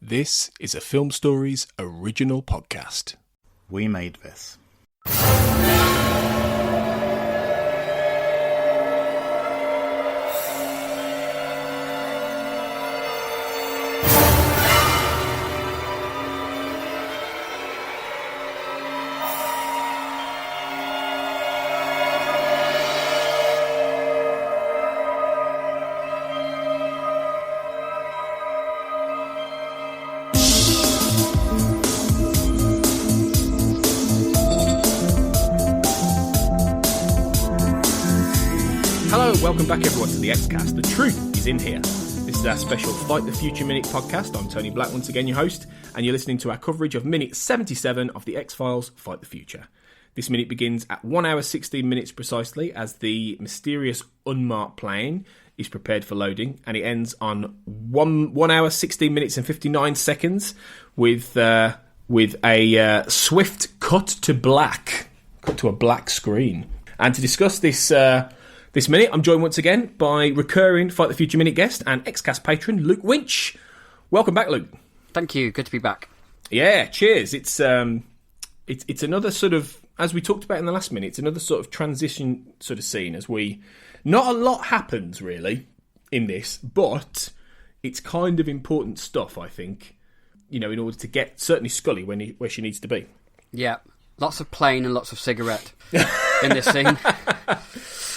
This is a Film Stories original podcast. We made this. Welcome back everyone to the X-Cast. The truth is in here. This is our special Fight the Future Minute podcast. I'm Tony Black, once again your host, and you're listening to our coverage of minute 77 of the X-Files Fight the Future. This minute begins at 1 hour 16 minutes precisely as the mysterious unmarked plane is prepared for loading, and it ends on 1 hour 16 minutes and 59 seconds with a swift cut to black, cut to a black screen. And to discuss this minute, I'm joined once again by recurring Fight the Future Minute guest and X-Cast patron, Luke Winch. Welcome back, Luke. Thank you. Good to be back. Yeah, cheers. It's another sort of, as we talked about in the last minute, it's another sort of transition sort of scene as not a lot happens really in this, but it's kind of important stuff, I think, in order to get certainly Scully where she needs to be. Yeah, lots of plane and lots of cigarette in this scene.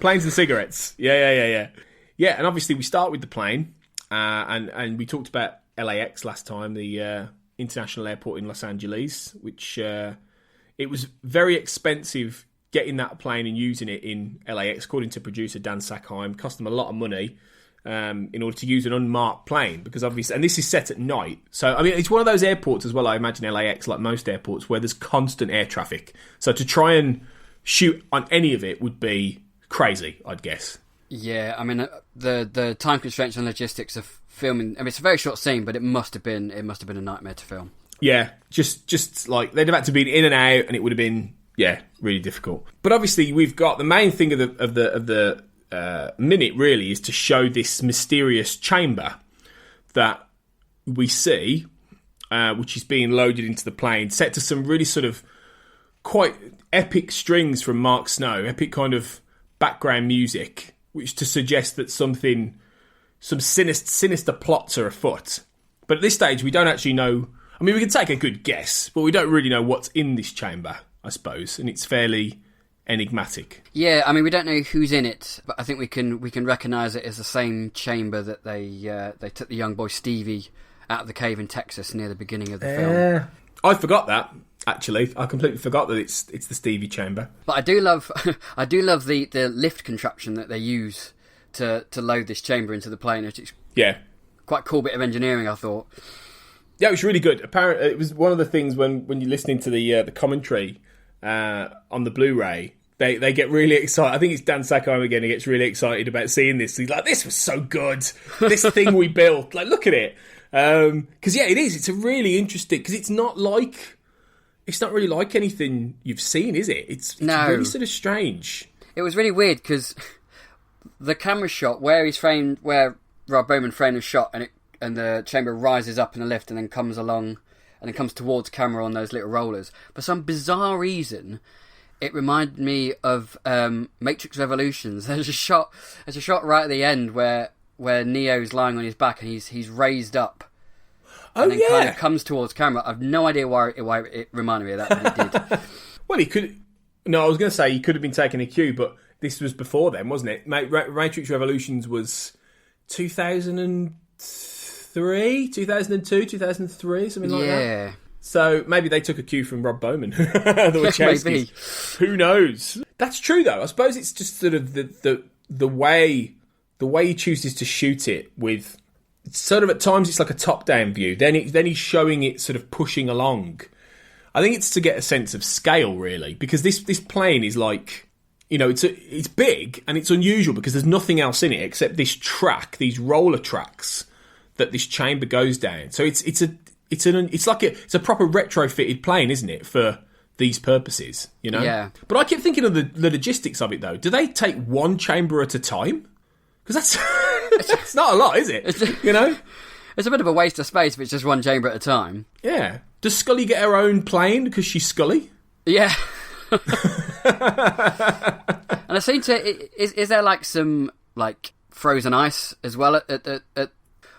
Planes and cigarettes. Yeah. Yeah, and obviously we start with the plane, and we talked about LAX last time, the international airport in Los Angeles, which it was very expensive getting that plane and using it in LAX, according to producer Dan Sackheim. Cost them a lot of money in order to use an unmarked plane, because obviously, and this is set at night. So, I mean, it's one of those airports as well, I imagine LAX, like most airports, where there's constant air traffic. So to try and shoot on any of it would be crazy, I'd guess. Yeah, I mean, the time constraints and logistics of filming. I mean, it's a very short scene, but it must have been a nightmare to film. Yeah, just like they'd have had to be in and out, and it would have been really difficult. But obviously, we've got the main thing of the minute really is to show this mysterious chamber that we see, which is being loaded into the plane, set to some really sort of quite epic strings from Mark Snow, epic kind of background music, which to suggest that some sinister plots are afoot. But at this stage, we don't actually know. I mean, we can take a good guess, but we don't really know what's in this chamber, I suppose, and it's fairly enigmatic. Yeah, I mean, we don't know who's in it, but I think we can recognise it as the same chamber that they took the young boy Stevie out of the cave in Texas near the beginning of the film. I forgot that. Actually, I completely forgot that it's the Stevie chamber. But I do love the lift contraption that they use to load this chamber into the plane. It's quite a cool bit of engineering, I thought. Yeah, it was really good. Apparently, it was one of the things when you're listening to the commentary on the Blu-ray, they get really excited. I think it's Dan Sackheim again. He gets really excited about seeing this. He's like, "This was so good. This thing we built. Like, look at it." Because it is. It's a really interesting. Because it's not really like anything you've seen, is it? It's really sort of strange. It was really weird because the camera shot where Rob Bowman frame is shot, and the chamber rises up in a lift and then comes along and then comes towards camera on those little rollers. For some bizarre reason, it reminded me of Matrix Revolutions. There's a shot right at the end where Neo's lying on his back and he's raised up. And then kind of comes towards camera. I've no idea why it reminded me of that, but it did. Well, he could. No, I was going to say he could have been taking a cue, but this was before then, wasn't it? Matrix Revolutions was 2003, 2002, 2003, something like that. Yeah. So maybe they took a cue from Rob Bowman, the Wachowskis. Who knows? That's true, though. I suppose it's just sort of the way he chooses to shoot it with. Sort of at times it's like a top-down view. Then he's showing it sort of pushing along. I think it's to get a sense of scale, really, because this plane is like, it's big and it's unusual because there's nothing else in it except this track, these roller tracks that this chamber goes down. So it's a proper retrofitted plane, isn't it, for these purposes? Yeah. But I keep thinking of the logistics of it though. Do they take one chamber at a time? Because that's not a lot, is it? It's a bit of a waste of space if it's just one chamber at a time. Yeah. Does Scully get her own plane because she's Scully? Yeah. And I seem to... Is there like some like frozen ice as well at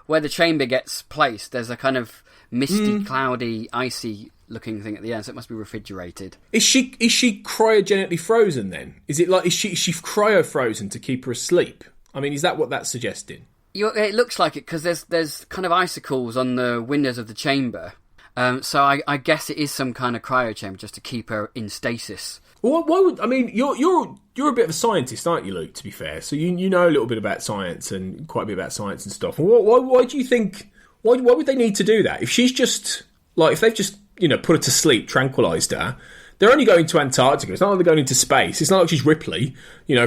where the chamber gets placed? There's a kind of misty, cloudy, icy looking thing at the end, so it must be refrigerated. Is she cryogenically frozen then? Is it like is she cryo frozen to keep her asleep? I mean, is that what that's suggesting? It looks like it because there's kind of icicles on the windows of the chamber. So I guess it is some kind of cryo chamber just to keep her in stasis. Well, why would I mean? You're a bit of a scientist, aren't you, Luke? To be fair, so you know a little bit about science and quite a bit about science and stuff. Why do you think? Why would they need to do that? If she's just like if they've just put her to sleep, tranquilised her. They're only going to Antarctica. It's not like they're going into space. It's not like she's Ripley,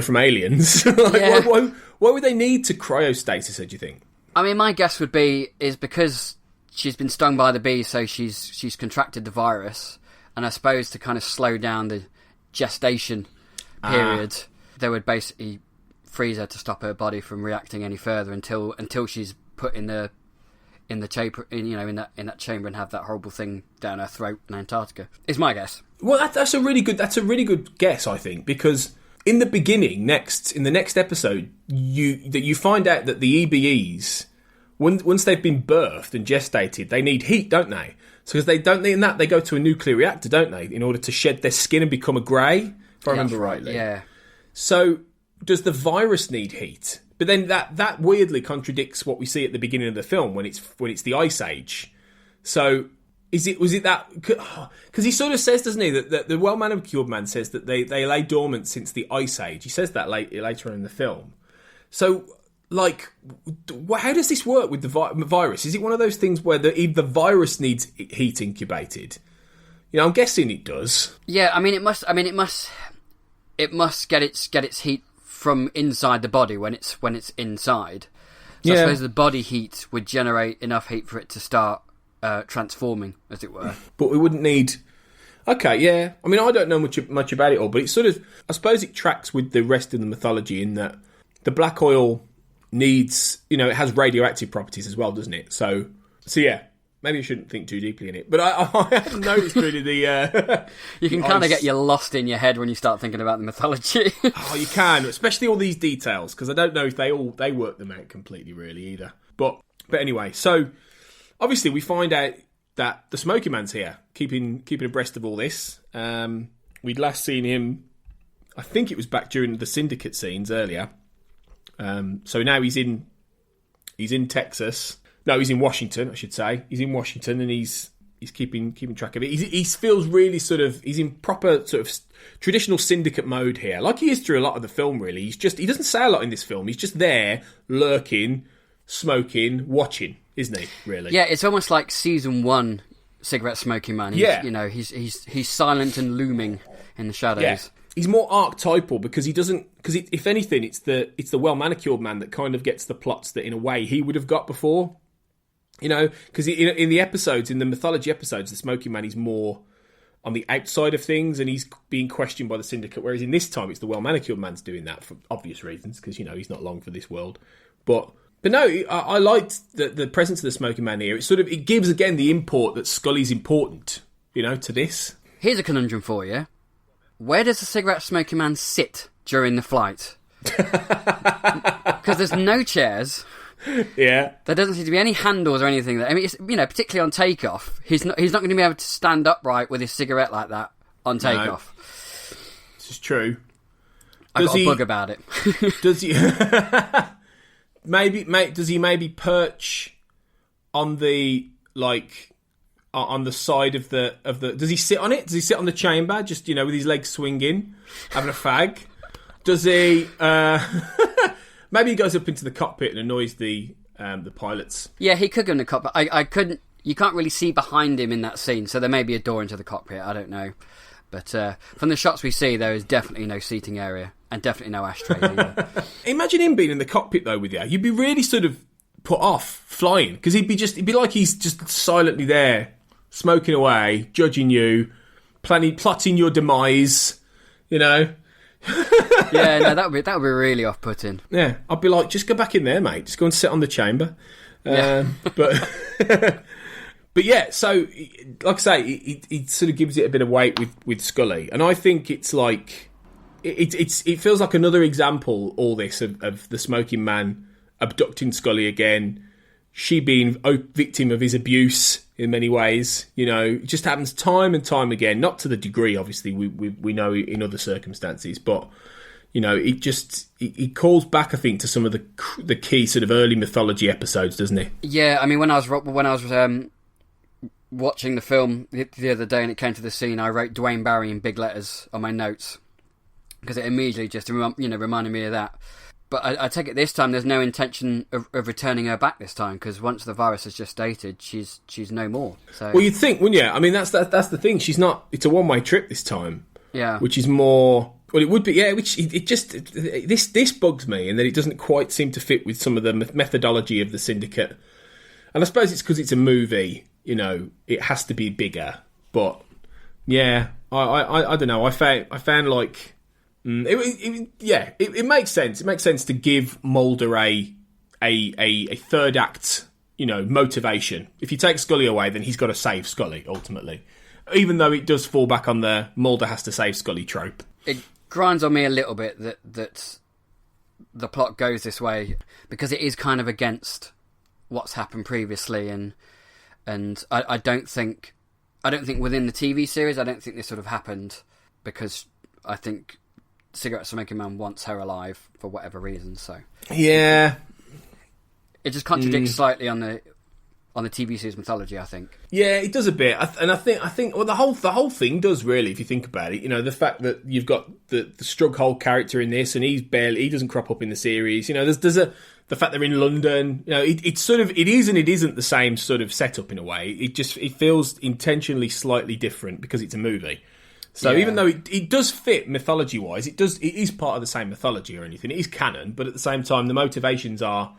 from Aliens. Why would they need to cryostasis her, do you think? I mean, my guess would be is because she's been stung by the bee, so she's contracted the virus, and I suppose to kind of slow down the gestation period, they would basically freeze her to stop her body from reacting any further until she's put in the chamber, in that chamber, and have that horrible thing down her throat in Antarctica. Is my guess. Well, that's a really good guess, I think, because in the beginning, in the next episode, you find out that the EBEs, once they've been birthed and gestated, they need heat, don't they? So because they don't need that, they go to a nuclear reactor, don't they, in order to shed their skin and become a grey, if I remember rightly. Yeah. So does the virus need heat? But then that weirdly contradicts what we see at the beginning of the film when it's the Ice Age. So was it that? Because he sort of says, doesn't he, that the well-manicured man says that they lay dormant since the Ice Age. He says that later on in the film. So, like, how does this work with the virus? Is it one of those things where the virus needs heat incubated? I'm guessing it does. Yeah, I mean, it must get its heat from inside the body when it's inside. So I suppose the body heat would generate enough heat for it to start transforming, as it were. But we wouldn't need... Okay, yeah. I mean, I don't know much about it all, but it's sort of... I suppose it tracks with the rest of the mythology in that the black oil needs... it has radioactive properties as well, doesn't it? So yeah. Maybe you shouldn't think too deeply in it. But I haven't noticed really the... you can kind of get you lost in your head when you start thinking about the mythology. Oh, you can. Especially all these details, because I don't know if they work them out completely, really, either. But anyway, so... Obviously, we find out that the Smoky Man's here, keeping abreast of all this. We'd last seen him, I think it was back during the Syndicate scenes earlier. So now he's in Texas. No, he's in Washington, I should say. He's in Washington and he's keeping track of it. He feels really he's in proper sort of traditional Syndicate mode here, like he is through a lot of the film. Really, he doesn't say a lot in this film. He's just there, lurking, smoking, watching. Isn't he, really? Yeah, it's almost like season 1 cigarette smoking man. He's silent and looming in the shadows. Yeah. He's more archetypal because if anything, it's the well manicured man that kind of gets the plots that in a way he would have got before. Because in the episodes, in the mythology episodes, the smoking man is more on the outside of things and he's being questioned by the Syndicate. Whereas in this time, it's the well manicured man's doing that for obvious reasons because he's not long for this world, But no, I liked the presence of the smoking man here. It gives again the import that Scully's important, to this. Here's a conundrum for you. Where does the cigarette smoking man sit during the flight? Because there's no chairs. Yeah. There doesn't seem to be any handles or anything there. I mean, particularly on takeoff, he's not going to be able to stand upright with his cigarette like that on takeoff. No. This is true. I got a bug about it. Does he? Does he maybe perch on the on the side of the? Does he sit on it? Does he sit on the chamber, just with his legs swinging, having a fag? Does he? Maybe he goes up into the cockpit and annoys the pilots. Yeah, he could go in the cockpit. I couldn't. You can't really see behind him in that scene, so there may be a door into the cockpit. I don't know, but from the shots we see, there is definitely no seating area. And definitely no ashtrays either. Imagine him being in the cockpit though with you. You'd be really sort of put off flying because he'd be like he's just silently there, smoking away, judging you, plotting your demise. Yeah, no, that would be really off-putting. Yeah, I'd be like, just go back in there, mate. Just go and sit on the chamber. But but yeah, so like I say, it sort of gives it a bit of weight with Scully, and I think it's like it feels like another example, all this of the smoking man abducting Scully again, she being a victim of his abuse in many ways. You know, it just happens time and time again, not to the degree obviously we know in other circumstances, but you know, it calls back, I think, to some of the key sort of early mythology episodes, doesn't it? Yeah, I mean, when I was watching the film the other day and it came to the scene, I wrote Dwayne Barry in big letters on my notes because it immediately just reminded me of that. But I take it this time there's no intention of returning her back this time, because once the virus has gestated, she's no more. So, well, you'd think, wouldn't you? I mean, that's the thing. She's not. It's a one-way trip this time. Yeah, which is more. Well, it would be, yeah. Which it just this bugs me, and that it doesn't quite seem to fit with some of the methodology of the Syndicate. And I suppose it's because it's a movie. You know, it has to be bigger. But yeah, I don't know. I found like it makes sense. It makes sense to give Mulder a third act, you know, motivation. If you take Scully away, then he's got to save Scully ultimately. Even though it does fall back on the Mulder has to save Scully trope. It grinds on me a little bit that the plot goes this way, because it is kind of against what's happened previously, and I don't think within the TV series, I don't think this would have happened, because I think Cigarette Smoking Man wants her alive for whatever reason. So yeah, it just contradicts slightly on the TV series mythology, I think. Yeah, it does a bit, and I think well, the whole thing does really, if you think about it. You know, the fact that you've got the Strughold character in this, and he doesn't crop up in the series. You know, there's the fact they're in London. You know, it's sort of, it is and it isn't the same sort of setup in a way. It feels intentionally slightly different because it's a movie. So even though it does fit mythology wise, it is part of the same mythology or anything. It is canon, but at the same time, the motivations are.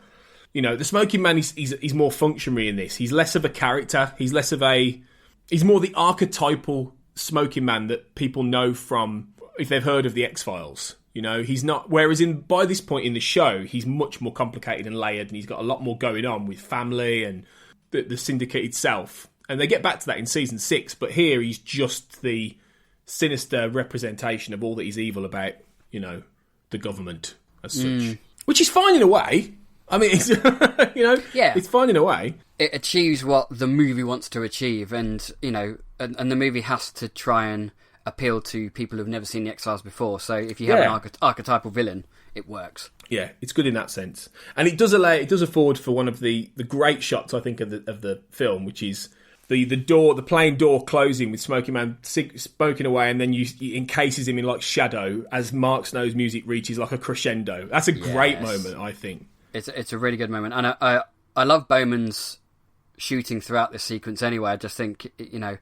You know, the Smoking Man he's more functionary in this. He's less of a character. He's more the archetypal Smoking Man that people know from, if they've heard of the X-Files. You know, he's not. Whereas by this point in the show, he's much more complicated and layered, and he's got a lot more going on with family and the Syndicate itself. And they get back to that in season 6, but here he's just the sinister representation of all that is evil about, you know, the government as such, which is fine in a way. I mean, it's, you know, it's fine in a way. It achieves what the movie wants to achieve, and, you know, and the movie has to try and appeal to people who've never seen the X-Files before. So if you have an archetypal villain, it works. Yeah, it's good in that sense. And it does afford for one of the great shots, I think, of the film, which is the plane door closing with Smoking Man smoking away, and then you encases him in like shadow as Mark Snow's music reaches like a crescendo. That's a great moment, I think. It's a really good moment, and I love Bowman's shooting throughout this sequence anyway. I just think, you know,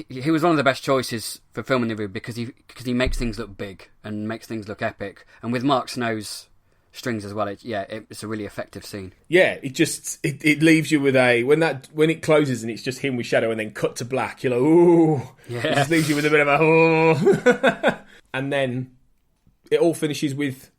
he was one of the best choices for filming the movie because he makes things look big and makes things look epic, and with Mark Snow's strings as well, it's a really effective scene. Yeah, it leaves you with when it closes and it's just him with shadow and then cut to black, you're like, ooh, it just leaves you with a bit of a oh. And then it all finishes with.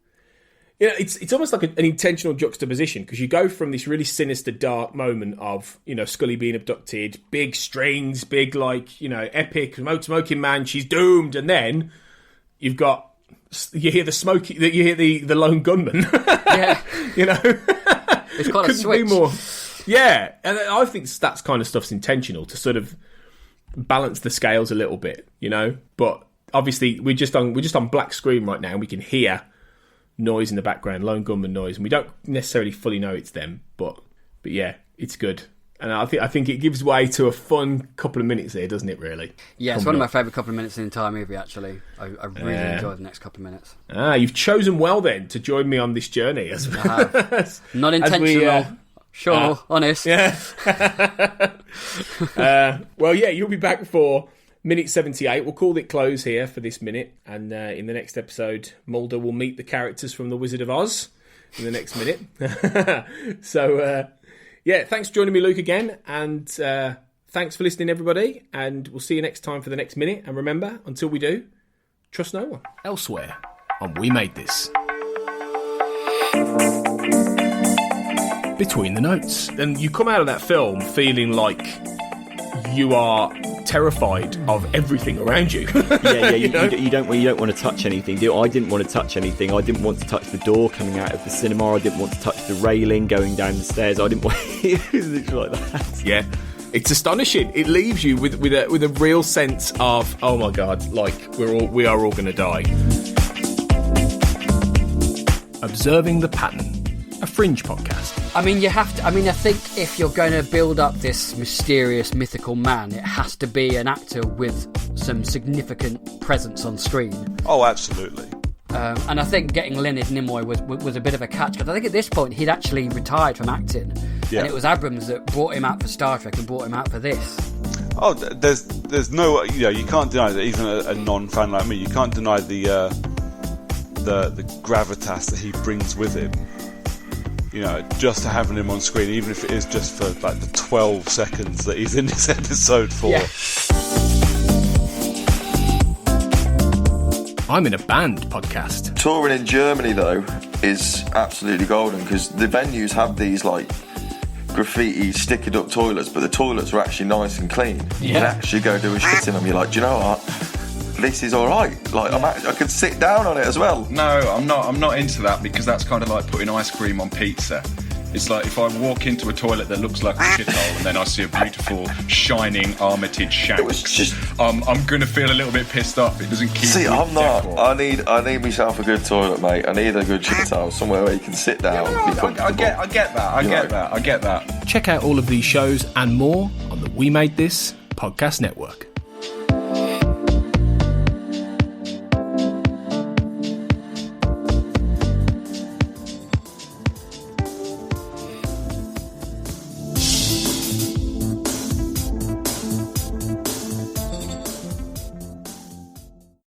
Yeah, it's almost like an intentional juxtaposition, because you go from this really sinister, dark moment of, you know, Scully being abducted, big strings, big, like, you know, epic, Smoking Man, she's doomed, and then you hear the lone gunman. Yeah, you know, it's quite a switch. Be more. Yeah, and I think that kind of stuff's intentional to sort of balance the scales a little bit, you know. But obviously, we're just on black screen right now, and we can hear noise in the background, lone gunman noise, and we don't necessarily fully know it's them, but yeah, it's good, and I think it gives way to a fun couple of minutes there, doesn't it? Really? Yeah, it's one of my favourite couple of minutes in the entire movie. Actually, I really enjoy the next couple of minutes. You've chosen well then to join me on this journey, not intentional. Honest. Yeah. Well, yeah, you'll be back for minute 78. We'll call it close here for this minute, and in the next episode, Mulder will meet the characters from The Wizard of Oz in the next minute. So, thanks for joining me, Luke, again, and thanks for listening, everybody, and we'll see you next time for the next minute. And remember, until we do, trust no one. Elsewhere on We Made This. between the notes. And you come out of that film feeling like you are terrified of everything around you. You don't want to touch anything. I didn't want to touch anything. I didn't want to touch the door coming out of the cinema. I didn't want to touch the railing going down the stairs. I didn't want it was literally like that. Yeah, it's astonishing. It leaves you with a real sense of, oh my god, like we are all going to die. Observing the Pattern, a Fringe podcast. I mean, you have to. I mean, I think if you're going to build up this mysterious, mythical man, it has to be an actor with some significant presence on screen. Oh, absolutely. And I think getting Leonard Nimoy was a bit of a catch, because I think at this point he'd actually retired from acting, and it was Abrams that brought him out for Star Trek and brought him out for this. Oh, there's no, you can't deny that. Even a non-fan like me, you can't deny the gravitas that he brings with him. Just to having him on screen, even if it is just for like the 12 seconds that he's in this episode for. Yeah. I'm in a Band podcast. Touring in Germany, though, is absolutely golden, because the venues have these, like, graffiti, stickered up toilets, but the toilets are actually nice and clean. Yeah. You can actually go do a shit in them. You're like, do you know what? This is alright. Like, I could sit down on it as well. No, I'm not into that, because that's kind of like putting ice cream on pizza. It's like if I walk into a toilet that looks like a shithole and then I see a beautiful, shining Armitage shank, It was just... I'm going to feel a little bit pissed off. It doesn't keep me. See, I'm not. decor. I need myself a good toilet, mate. I need a good shithole, somewhere where you can sit down. Yeah, and be comfortable. I get that. Check out all of these shows and more on the We Made This podcast network.